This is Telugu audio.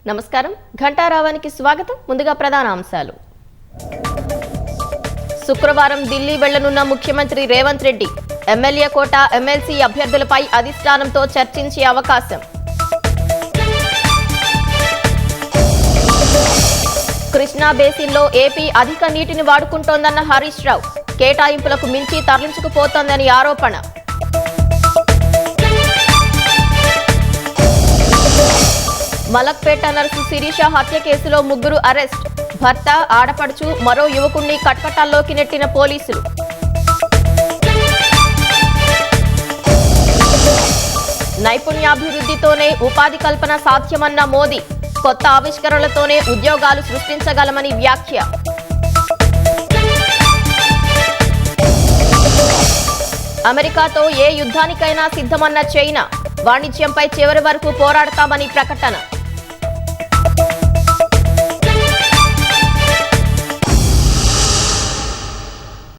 నమస్కారం, ఘంటారావానికి స్వాగతం. ముందుగా ప్రధాన అంశాలు. శుక్రవారం ఢిల్లీ వెళ్లనున్న ముఖ్యమంత్రి రేవంత్ రెడ్డి ఎమ్మెల్యే కోట, ఎమ్మెల్సీ అభ్యర్థులపై అధిష్టానంతో చర్చించే అవకాశం. కృష్ణా బేసిన్లో ఏపీ అధిక నీటిని వాడుకుంటోందన్న హరీష్ రావు, కేటాయింపులకు మించి తరలించుకుపోతోందని ఆరోపణ. మలక్పేట నర్సు శిరీష హత్య కేసులో 3 అరెస్ట్. భర్త, ఆడపడుచు, మరో యువకుణ్ణి కట్పటాల్లోకి నెట్టిన పోలీసులు. నైపుణ్యాభివృద్ధితోనే ఉపాధి కల్పన సాధ్యమన్న మోదీ, కొత్త ఆవిష్కరణలతోనే ఉద్యోగాలు సృష్టించగలమని వ్యాఖ్య. అమెరికాతో ఏ యుద్ధానికైనా సిద్ధమన్న చైనా, వాణిజ్యంపై చివరి వరకు పోరాడతామని ప్రకటన.